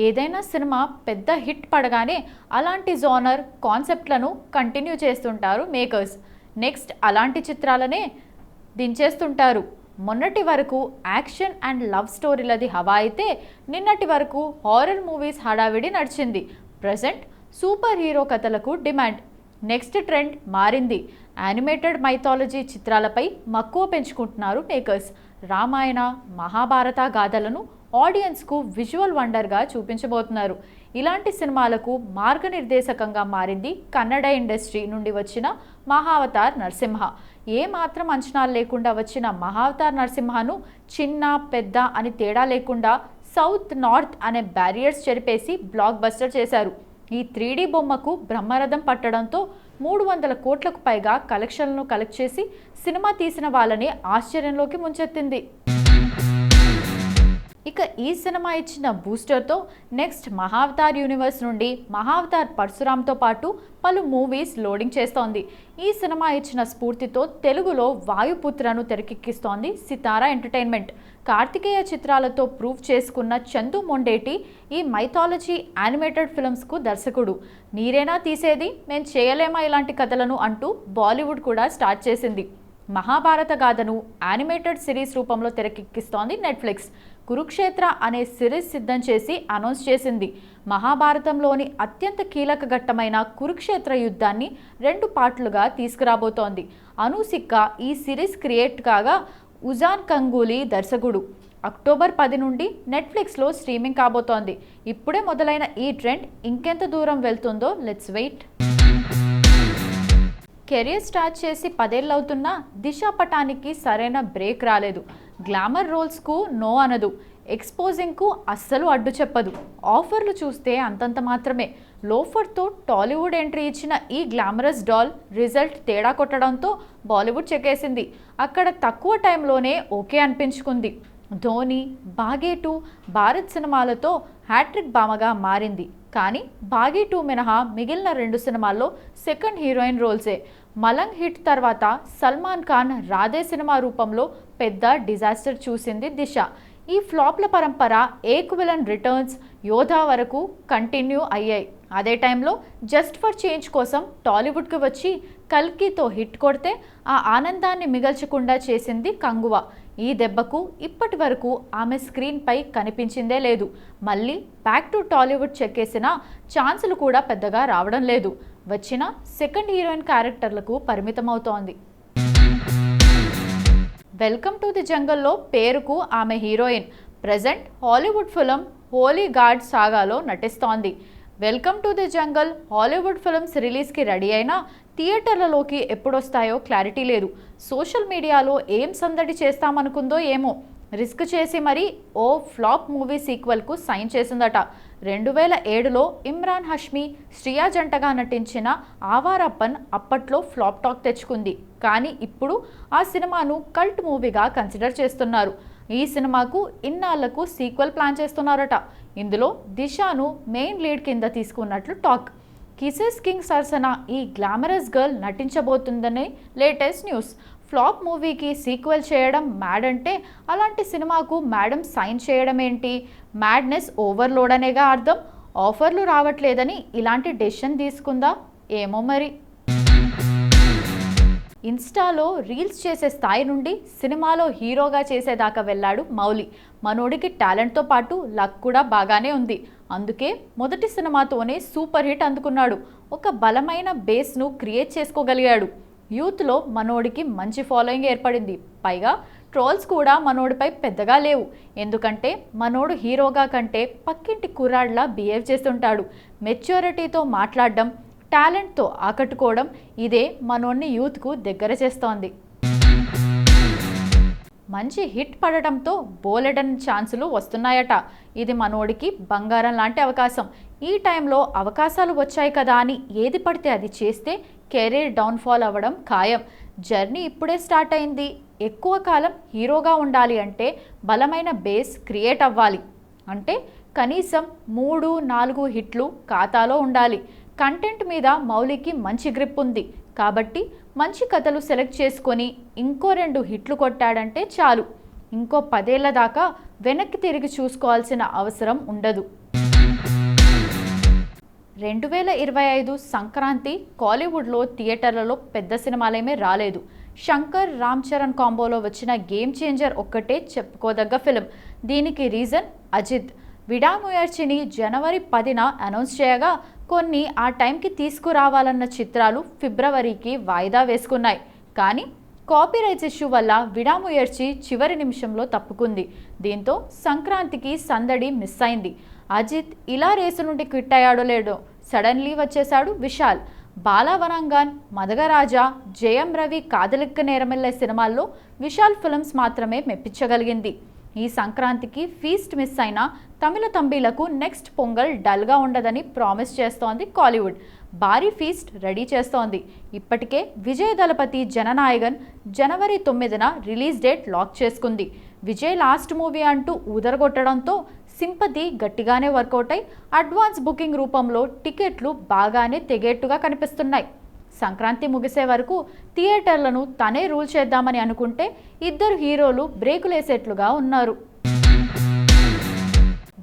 ఏదైనా సినిమా పెద్ద హిట్ పడగానే అలాంటి జోనర్ కాన్సెప్ట్లను కంటిన్యూ చేస్తుంటారు మేకర్స్. నెక్స్ట్ అలాంటి చిత్రాలనే దించేస్తుంటారు. మొన్నటి వరకు యాక్షన్ అండ్ లవ్ స్టోరీలది హవా అయితే నిన్నటి వరకు హారర్ మూవీస్ హడావిడి నడిచింది. ప్రజెంట్ సూపర్ హీరో కథలకు డిమాండ్. నెక్స్ట్ ట్రెండ్ మారింది. యానిమేటెడ్ మైథాలజీ చిత్రాలపై మక్కువ పెంచుకుంటున్నారు మేకర్స్. రామాయణ మహాభారత గాథలను ఆడియన్స్కు విజువల్ వండర్గా చూపించబోతున్నారు. ఇలాంటి సినిమాలకు మార్గనిర్దేశకంగా మారింది కన్నడ ఇండస్ట్రీ నుండి వచ్చిన మహావతార్ నరసింహ. ఏ మాత్రం అంచనాలు లేకుండా వచ్చిన మహావతార్ నరసింహను చిన్న పెద్ద అని తేడా లేకుండా సౌత్ నార్త్ అనే బ్యారియర్స్ చెరిపేసి బ్లాక్ బస్టర్ చేశారు. ఈ 3D బొమ్మకు బ్రహ్మరథం పట్టడంతో 300 కోట్లకు పైగా కలెక్షన్లను కలెక్ట్ చేసి సినిమా తీసిన వాళ్ళని ఆశ్చర్యంలోకి ముంచెత్తింది. ఇక ఈ సినిమా ఇచ్చిన బూస్టర్తో నెక్స్ట్ మహావతార్ యూనివర్స్ నుండి మహావతార్ పరశురామ్తో పాటు పలు మూవీస్ లోడింగ్ చేస్తోంది. ఈ సినిమా ఇచ్చిన స్ఫూర్తితో తెలుగులో వాయుపుత్రను తెరకెక్కిస్తోంది సితారా ఎంటర్టైన్మెంట్. కార్తికేయ చిత్రాలతో ప్రూవ్ చేసుకున్న చందు మొండేటి ఈ మైథాలజీ యానిమేటెడ్ ఫిల్మ్స్కు దర్శకుడు. మీరేనా తీసేది, మేం చేయలేమా ఇలాంటి కథలను అంటూ బాలీవుడ్ కూడా స్టార్ట్ చేసింది. మహాభారత గాథను యానిమేటెడ్ సిరీస్ రూపంలో తెరకెక్కిస్తోంది నెట్ఫ్లిక్స్. కురుక్షేత్ర అనే సిరీస్ సిద్ధం చేసి అనౌన్స్ చేసింది. మహాభారతంలోని అత్యంత కీలక ఘట్టమైన కురుక్షేత్ర యుద్ధాన్ని 2 పార్ట్లుగా తీసుకురాబోతోంది. అనుసిక్క ఈ సిరీస్ క్రియేట్ కాగా ఉజాన్ కంగూలీ దర్శకుడు. అక్టోబర్ 10 నుండి నెట్ఫ్లిక్స్లో స్ట్రీమింగ్ కాబోతోంది. ఇప్పుడే మొదలైన ఈ ట్రెండ్ ఇంకెంత దూరం వెళ్తుందో లెట్స్ వెయిట్. కెరియర్ స్టార్ట్ చేసి 10 ఏళ్ళవుతున్నా దిశా పటానికి సరైన బ్రేక్ రాలేదు. గ్లామర్ రోల్స్కు నో అనదు, ఎక్స్పోజింగ్కు అస్సలు అడ్డు చెప్పదు. ఆఫర్లు చూస్తే అంతంత మాత్రమే. లోఫర్తో టాలీవుడ్ ఎంట్రీ ఇచ్చిన ఈ గ్లామరస్ డాల్ రిజల్ట్ తేడా కొట్టడంతో బాలీవుడ్ చెక్కేసింది. అక్కడ తక్కువ టైంలోనే ఓకే అనిపించుకుంది. ధోని, బాగీ 2, భారత్ సినిమాలతో హ్యాట్రిక్ భామగా మారింది. కానీ బాగీ 2 మినహా మిగిలిన 2 సినిమాల్లో సెకండ్ హీరోయిన్ రోల్సే. మలంగ్ హిట్ తర్వాత సల్మాన్ ఖాన్ రాధే సినిమా రూపంలో పెద్ద డిజాస్టర్ చూసింది దిశ. ఈ ఫ్లాప్ల పరంపర ఏక్ విలన్ రిటర్న్స్, యోధా వరకు కంటిన్యూ అయ్యాయి. అదే టైంలో జస్ట్ ఫర్ చేంజ్ కోసం టాలీవుడ్కి వచ్చి కల్కితో హిట్ కొడితే ఆ ఆనందాన్ని మిగల్చకుండా చేసింది కంగువ. ఈ దెబ్బకు ఇప్పటి వరకు ఆమె స్క్రీన్పై కనిపించిందే లేదు. మళ్ళీ బ్యాక్ టు టాలీవుడ్ చెక్కేసిన ఛాన్సులు కూడా పెద్దగా రావడం లేదు. వచ్చిన సెకండ్ హీరోయిన్ క్యారెక్టర్లకు పరిమితమవుతోంది. వెల్కమ్ టు ది జంగల్లో పేరుకు ఆమె heroine. Present Hollywood film holy God సాగాలో నటిస్తోంది. Welcome to the jungle Hollywood films రిలీజ్కి రెడీ అయినా థియేటర్లలోకి ఎప్పుడొస్తాయో క్లారిటీ లేదు. సోషల్ మీడియాలో ఏం సందడి చేస్తామనుకుందో ఏమో రిస్క్ చేసి మరీ ఓ ఫ్లాప్ మూవీ సీక్వెల్కు సైన్ చేసిందట. 2007లో ఇమ్రాన్ హష్మీ, శ్రియా జంటగా నటించిన ఆవారప్పన్ అప్పట్లో ఫ్లాప్ టాక్ తెచ్చుకుంది. కానీ ఇప్పుడు ఆ సినిమాను కల్ట్ మూవీగా కన్సిడర్ చేస్తున్నారు. ఈ సినిమాకు ఇన్నాళ్లకు సీక్వెల్ ప్లాన్ చేస్తున్నారట. ఇందులో దిశాను మెయిన్ లీడ్ కింద తీసుకున్నట్లు టాక్. కిసెస్ కింగ్ సరసన ఈ గ్లామరస్ గర్ల్ నటించబోతుందని లేటెస్ట్ న్యూస్. ఫ్లాప్ మూవీకి సీక్వెల్ చేయడం మ్యాడ్ అంటే అలాంటి సినిమాకు మేడం సైన్ చేయడం ఏంటి? మ్యాడ్నెస్ ఓవర్లోడ్ అనేగా అర్థం. ఆఫర్లు రావట్లేదని ఇలాంటి డెసిషన్ తీసుకుందా ఏమో మరి. ఇన్స్టాలో రీల్స్ చేసే స్థాయి నుండి సినిమాలో హీరోగా చేసేదాకా వెళ్ళాడు మౌలి. మనోడికి టాలెంట్తో పాటు లక్ కూడా బాగానే ఉంది. అందుకే మొదటి సినిమాతోనే సూపర్ హిట్ అందుకున్నాడు. ఒక బలమైన బేస్ను క్రియేట్ చేసుకోగలిగాడు. యూత్లో మనోడికి మంచి ఫాలోయింగ్ ఏర్పడింది. పైగా ట్రోల్స్ కూడా మనోడిపై పెద్దగా లేవు. ఎందుకంటే మనోడు హీరోగా కంటే పక్కింటి కుర్రాడ్లా బిహేవ్ చేస్తుంటాడు. మెచ్యూరిటీతో మాట్లాడడం, టాలెంట్తో ఆకట్టుకోవడం ఇదే మనోడిని యూత్కు దగ్గర చేస్తోంది. మంచి హిట్ పడటంతో బోలెడన్ ఛాన్సులు వస్తున్నాయట. ఇది మనోడికి బంగారం లాంటి అవకాశం. ఈ టైంలో అవకాశాలు వచ్చాయి కదా అని ఏది పడితే అది చేస్తే కెరీర్ డౌన్ఫాల్ అవ్వడం ఖాయం. జర్నీ ఇప్పుడే స్టార్ట్ అయింది. ఎక్కువ కాలం హీరోగా ఉండాలి అంటే బలమైన బేస్ క్రియేట్ అవ్వాలి. అంటే కనీసం 3-4 హిట్లు ఖాతాలో ఉండాలి. కంటెంట్ మీద మౌలికి మంచి గ్రిప్ ఉంది కాబట్టి మంచి కథలు సెలెక్ట్ చేసుకొని ఇంకో 2 హిట్లు కొట్టాడంటే చాలు. ఇంకో 10 ఏళ్ల దాకా వెనక్కి తిరిగి చూసుకోవాల్సిన అవసరం ఉండదు. 2025 సంక్రాంతి కాలీవుడ్లో థియేటర్లలో పెద్ద సినిమాలేమీ రాలేదు. శంకర్ రామ్ చరణ్ కాంబోలో వచ్చిన గేమ్ చేంజర్ ఒక్కటే చెప్పుకోదగ్గ ఫిలిం. దీనికి రీజన్ అజిత్. విడాముయర్చిని జనవరి 10న అనౌన్స్ చేయగా కొన్ని ఆ టైంకి తీసుకురావాలన్న చిత్రాలు ఫిబ్రవరికి వాయిదా వేసుకున్నాయి. కానీ కాపీరైట్స్ ఇష్యూ వల్ల విడాముయర్చి చివరి నిమిషంలో తప్పుకుంది. దీంతో సంక్రాంతికి సందడి మిస్ అయింది. అజిత్ ఇలా రేసు నుండి క్విట్ అయ్యాడో లేడో సడన్లీ వచ్చేశాడు విశాల్. బాలవనంగాన్, మదగరాజా, జయం రవి కాదలిక్క నేరమెల్లే సినిమాల్లో విశాల్ ఫిల్మ్స్ మాత్రమే మెప్పించగలిగింది. ఈ సంక్రాంతికి ఫీస్ట్ మిస్ అయిన తమిళ తంబీలకు నెక్స్ట్ పొంగల్ డల్గా ఉండదని ప్రామిస్ చేస్తోంది కాలీవుడ్. భారీ ఫీస్ట్ రెడీ చేస్తోంది. ఇప్పటికే విజయ్ దళపతి జననాయగన్ జనవరి 9న రిలీజ్ డేట్ లాక్ చేసుకుంది. విజయ్ లాస్ట్ మూవీ అంటూ ఊదరగొట్టడంతో సింపతి గట్టిగానే వర్కౌట్ అయి అడ్వాన్స్ బుకింగ్ రూపంలో టికెట్లు బాగానే తెగేట్టుగా కనిపిస్తున్నాయి. సంక్రాంతి ముగిసే వరకు థియేటర్లను తనే రూల్ చేద్దామని అనుకుంటే ఇద్దరు హీరోలు బ్రేకులేసేట్లుగా ఉన్నారు.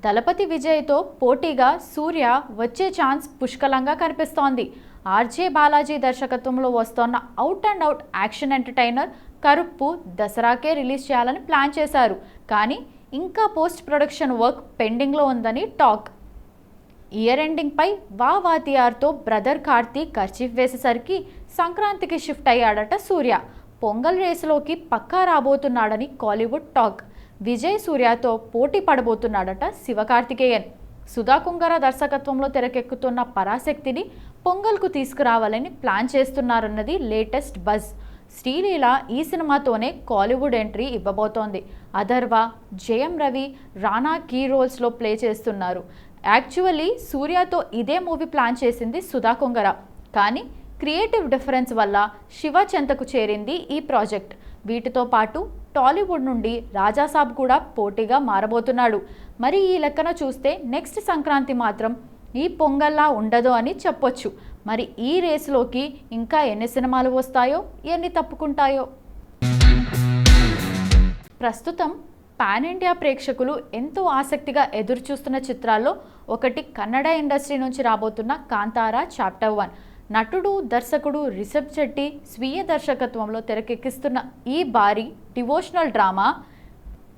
దళపతి విజయ్తో పోటీగా సూర్య వచ్చే ఛాన్స్ పుష్కలంగా కనిపిస్తోంది. ఆర్జే బాలాజీ దర్శకత్వంలో వస్తోన్న out and out action entertainer Karuppu దసరాకే రిలీజ్ చేయాలని ప్లాన్ చేశారు. కానీ ఇంకా పోస్ట్ ప్రొడక్షన్ వర్క్ పెండింగ్లో ఉందని టాక్. ఇయర్ ఎండింగ్పై వాతియార్తో బ్రదర్ కార్తీక్ కర్చీఫ్ వేసేసరికి సంక్రాంతికి షిఫ్ట్ అయ్యాడట సూర్య. పొంగల్ రేసులోకి పక్కా రాబోతున్నాడని కాలీవుడ్ టాక్. విజయ్ సూర్యతో పోటీ పడబోతున్నాడట శివకార్తికేయన్. సుధా కుంగర దర్శకత్వంలో తెరకెక్కుతున్న పరాశక్తిని పొంగల్కు తీసుకురావాలని ప్లాన్ చేస్తున్నారన్నది లేటెస్ట్ బజ్. శ్రీలీల ఈ సినిమాతోనే కాలీవుడ్ ఎంట్రీ ఇవ్వబోతోంది. అథర్వ, జయం రవి, రానా కీ రోల్స్లో ప్లే చేస్తున్నారు. యాక్చువల్లీ సూర్యతో ఇదే మూవీ ప్లాన్ చేసింది సుధా కుంగర. కానీ క్రియేటివ్ డిఫరెన్స్ వల్ల శివ చెంతకు చేరింది ఈ ప్రాజెక్ట్. వీటితో పాటు టాలీవుడ్ నుండి రాజాసాబ్ కూడా పోటీగా మారబోతున్నాడు. మరి ఈ లెక్కన చూస్తే నెక్స్ట్ సంక్రాంతి మాత్రం ఈ పొంగల్లా ఉండదు అని చెప్పొచ్చు. మరి ఈ రేసులోకి ఇంకా ఎన్ని సినిమాలు వస్తాయో, ఎన్ని తప్పుకుంటాయో. ప్రస్తుతం పాన్ ఇండియా ప్రేక్షకులు ఎంతో ఆసక్తిగా ఎదురుచూస్తున్న చిత్రాల్లో ఒకటి కన్నడ ఇండస్ట్రీ నుంచి రాబోతున్న కాంతారా చాప్టర్ 1. నటుడు, దర్శకుడు రిషబ్ శెట్టి స్వీయ దర్శకత్వంలో తెరకెక్కిస్తున్న ఈ భారీ డివోషనల్ డ్రామా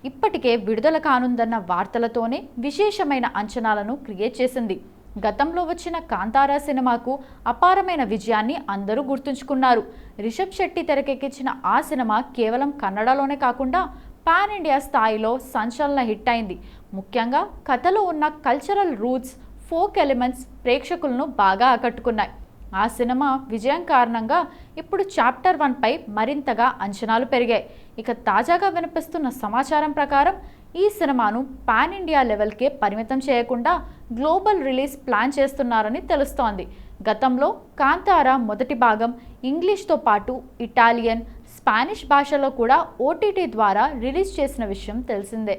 ఇప్పటికే విడుదల కానుందన్న వార్తలతోనే విశేషమైన అంచనాలను క్రియేట్ చేసింది. గతంలో వచ్చిన కాంతారా సినిమాకు అపారమైన విజయాన్ని అందరూ గుర్తుంచుకున్నారు. రిషబ్ శెట్టి తెరకెక్కించిన ఆ సినిమా కేవలం కన్నడలోనే కాకుండా పాన్ ఇండియా స్థాయిలో సంచలన హిట్ అయింది. ముఖ్యంగా కథలో ఉన్న కల్చరల్ రూట్స్, ఫోక్ ఎలిమెంట్స్ ప్రేక్షకులను బాగా ఆకట్టుకున్నాయి. ఆ సినిమా విజయం కారణంగా ఇప్పుడు చాప్టర్ 1పై మరింతగా అంచనాలు పెరిగాయి. ఇక తాజాగా వినిపిస్తున్న సమాచారం ప్రకారం ఈ సినిమాను పాన్ ఇండియా లెవెల్కే పరిమితం చేయకుండా గ్లోబల్ రిలీజ్ ప్లాన్ చేస్తున్నారని తెలుస్తోంది. గతంలో కాంతారా మొదటి భాగం ఇంగ్లీష్తో పాటు ఇటాలియన్, స్పానిష్ భాషలో కూడా ఓటీటీ ద్వారా రిలీజ్ చేసిన విషయం తెలిసిందే.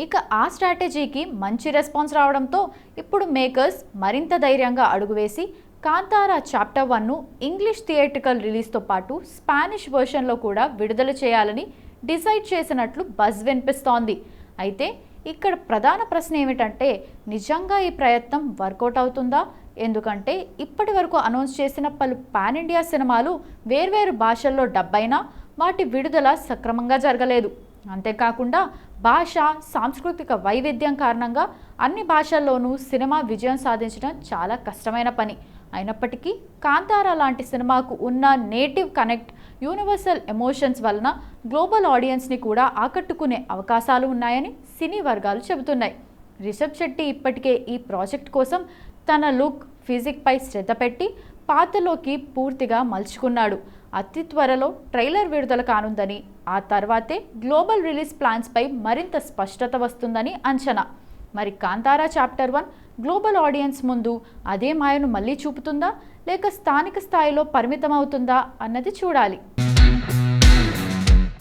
ఇక ఆ స్ట్రాటజీకి మంచి రెస్పాన్స్ రావడంతో ఇప్పుడు మేకర్స్ మరింత ధైర్యంగా అడుగువేసి కాంతారా చాప్టర్ 1ను ఇంగ్లీష్ థియేట్రికల్ రిలీజ్తో పాటు స్పానిష్ వర్షన్లో కూడా విడుదల చేయాలని డిసైడ్ చేసినట్లు బజ్ వినిపిస్తోంది. అయితే ఇక్కడ ప్రధాన ప్రశ్న ఏమిటంటే నిజంగా ఈ ప్రయత్నం వర్కౌట్ అవుతుందా? ఎందుకంటే ఇప్పటి వరకు అనౌన్స్ చేసిన పలు పాన్ ఇండియా సినిమాలు వేర్వేరు భాషల్లో డబ్ అయినా వాటి విడుదల సక్రమంగా జరగలేదు. అంతేకాకుండా భాష, సాంస్కృతిక వైవిధ్యం కారణంగా అన్ని భాషల్లోనూ సినిమా విజయం సాధించడం చాలా కష్టమైన పని. అయినప్పటికీ కాంతారా లాంటి సినిమాకు ఉన్న నేటివ్ కనెక్ట్, యూనివర్సల్ ఎమోషన్స్ వలన గ్లోబల్ ఆడియన్స్ని కూడా ఆకట్టుకునే అవకాశాలు ఉన్నాయని సినీ వర్గాలు చెబుతున్నాయి. రిషబ్ శెట్టి ఇప్పటికే ఈ ప్రాజెక్ట్ కోసం తన లుక్, ఫిజిక్పై శ్రద్ధ పెట్టి పాత్రలోకి పూర్తిగా మలుచుకున్నాడు. అతి త్వరలో ట్రైలర్ విడుదల కానుందని, ఆ తర్వాతే గ్లోబల్ రిలీజ్ ప్లాన్స్పై మరింత స్పష్టత వస్తుందని అంచనా. మరి కాంతారా చాప్టర్ 1 గ్లోబల్ ఆడియన్స్ ముందు అదే మాయను మళ్ళీ చూపుతుందా, లేక స్థానిక స్థాయిలో పరిమితం అవుతుందా అన్నది చూడాలి.